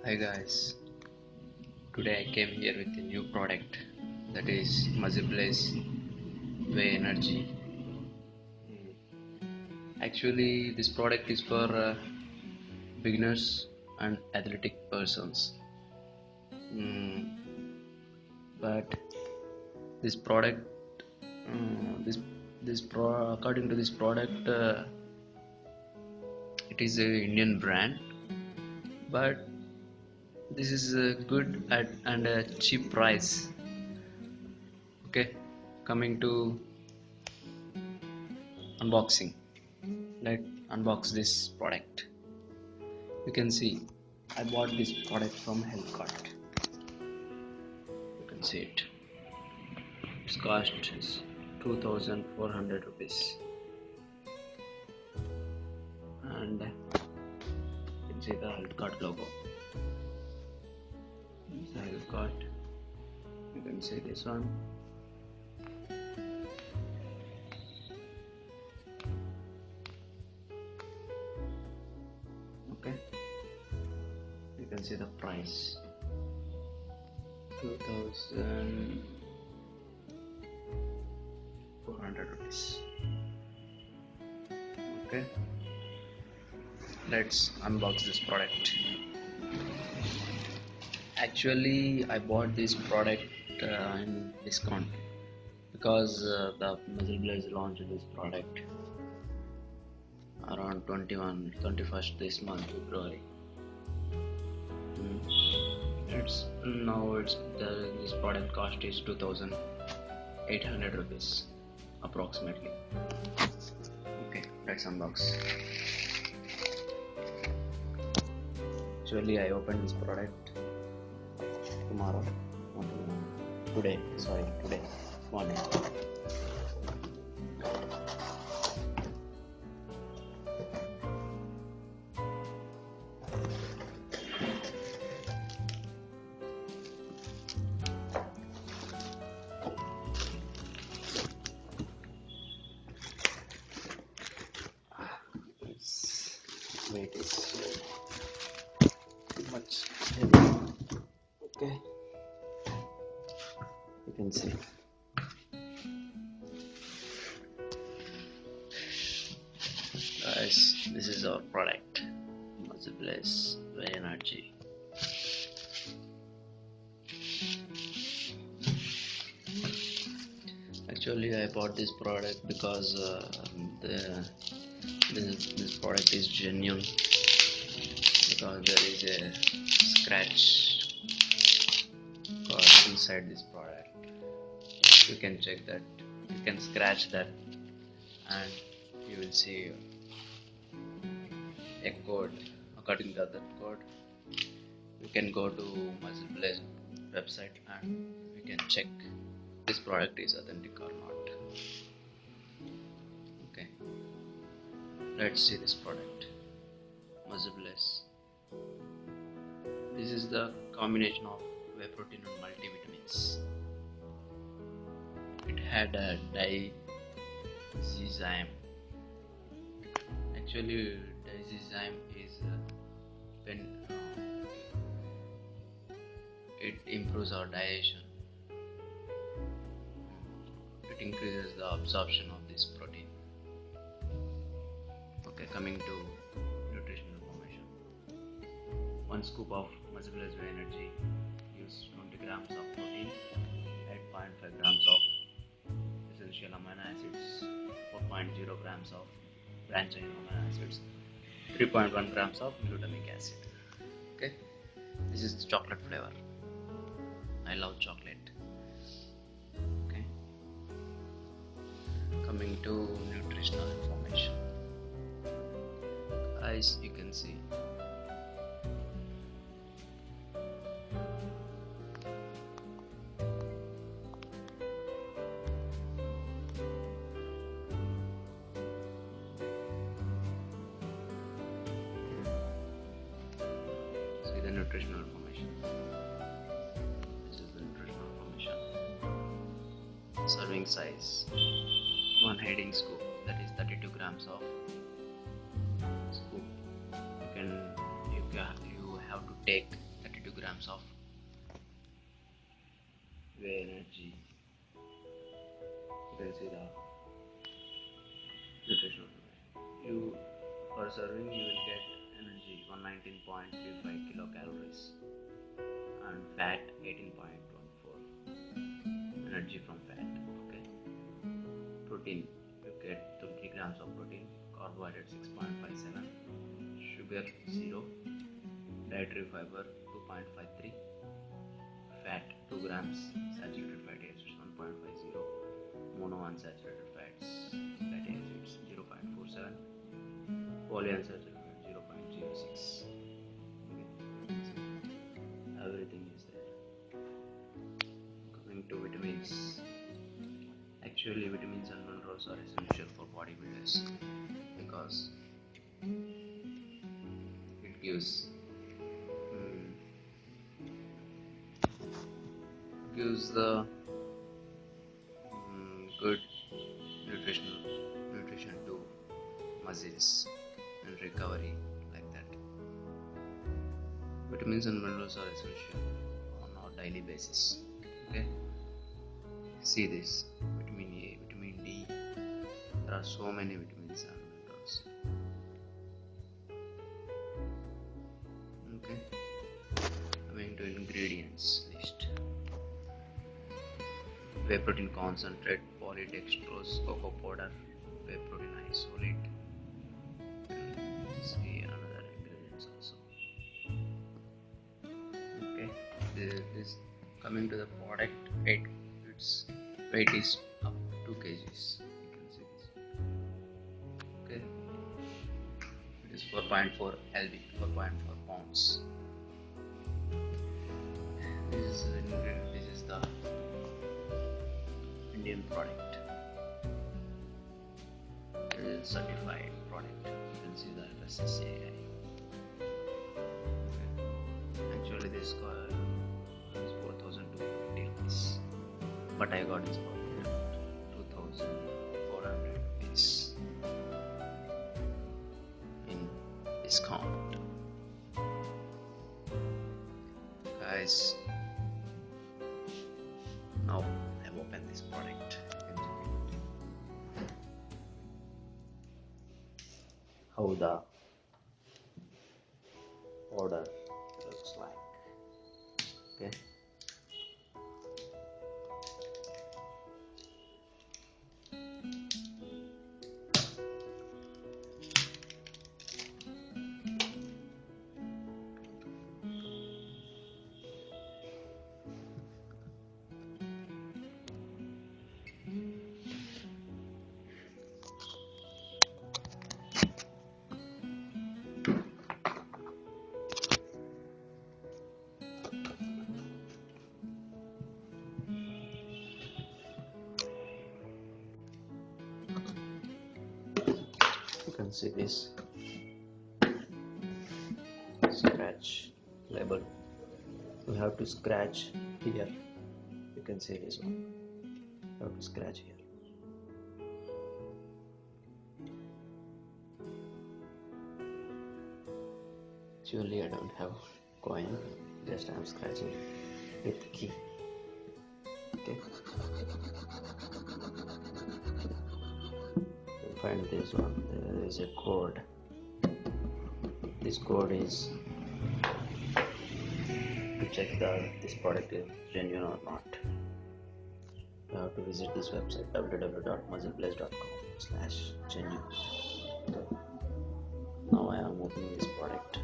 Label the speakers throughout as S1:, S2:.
S1: Hi guys, today I came here with a new product, that is Muscleblaze Whey Energy. Actually, this product is for beginners and athletic persons. Mm, but this product, according to this product, it is a Indian brand, but this is a good and a cheap price. Okay, coming to unboxing. Let's unbox this product. You can see I bought this product from Healthcart. You can see it. Its cost is 2,400 rupees, and you can see the Healthcart logo. It's the Healthcart. You can see this one. Okay. You can see the price. 2,400 rupees. Okay. Let's unbox this product. Actually, I bought this product in discount because the Muscleblaze launched this product around 21st this month, February. This product cost is 2,800 rupees approximately. Okay, let's unbox. Actually, I opened this product today morning. Its weight is too much heavy. Okay, you can see. Guys, this is our product, Muscleblaze Whey Energy. Actually, I bought this product because this product is genuine, because there is a scratch card inside this product. You can check that. You can scratch that, and you will see a code. According to that code, you can go to Muscleblaze website and you can check this product is authentic or not. Okay, let's see this product, Muscleblaze. This is the combination of whey protein and multivitamins. It had a diazyme. Actually, diazyme is when it improves our digestion. It increases the absorption of this protein. Okay, coming to nutritional information. 1 scoop of Muscleblaze Whey Energy gives 20 grams of protein, 8.5 grams of essential amino acids, 4.0 grams of branched chain amino acids, 3.1 grams of glutamic acid. Okay, this is the chocolate flavor. I love chocolate. Okay, coming to nutritional information. Guys, you can see the nutritional information. This is the nutritional information. Serving size: 1 heading scoop, that is 32 grams of scoop. You have to take grams of Whey energy. You can see the nutritional information. You per serving you will get energy 119.35 kilocalories and fat 18.14 energy from fat. Okay. Protein you get 30 grams of protein, carbohydrate 6.57, sugar 0, dietary fiber 2.53, fat 2 grams, saturated fatty acids 1.50, monounsaturated fatty acids 0.47, polyunsaturated fat 0.06. Okay. Everything is there. Coming to vitamins. Actually, vitamins and minerals are essential for bodybuilders because it gives the good nutrition to muscles and recovery like that. Vitamins and minerals are essential on our daily basis. Okay, see this: vitamin A, vitamin D. There are so many vitamins and minerals. Okay, coming to ingredients list: whey protein concentrate, polydextrose, cocoa powder, whey protein isolate. See another ingredients also. Okay, this coming to the product weight. Its weight is up 2 kgs. You can see this. Okay, it is 4.4 lb, 4.4 pounds. This is the Indian product. It is certified product. You can see the FSSAI. Okay. Actually, this is 4,250 rupees, but I got this for 2,400 rupees in discount. Guys, now I've opened this product. How the powder looks like. Okay. You can see this scratch label. We have to scratch here. You can see this one. You have to scratch here. Actually, I don't have coin. Just I'm scratching with the key. Okay. You'll find this one. There is a code. This code is to check this product is genuine or not. You have to visit this website www.muscleblaze.com/genuine. Okay. Now I am opening this product.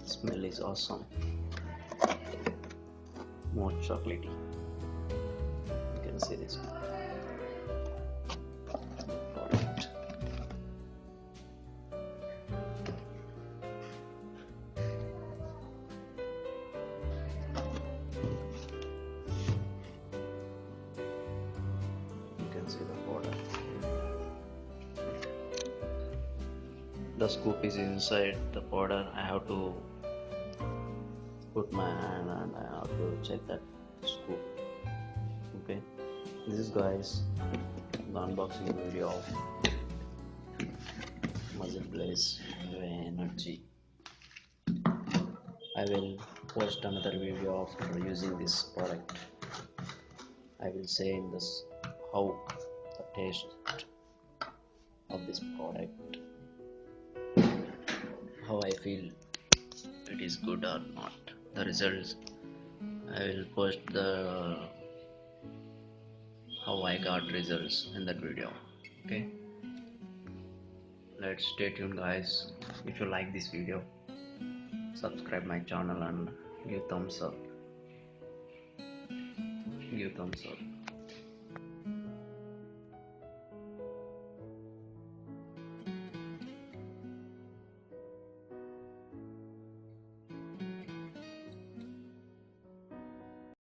S1: Smell is awesome. More chocolatey. You can see this product. You can see the product. the scoop is inside the powder. I have to put my hand and I have to check that scoop. Okay, this is guys the unboxing video of Muscleblaze Whey Energy. I will post another video after using this product. I will say in this how the taste of this product, how I feel it is good or not. The results I will post the how I got results in that video. Okay, let's stay tuned guys. If you like this video, subscribe my channel and give thumbs up.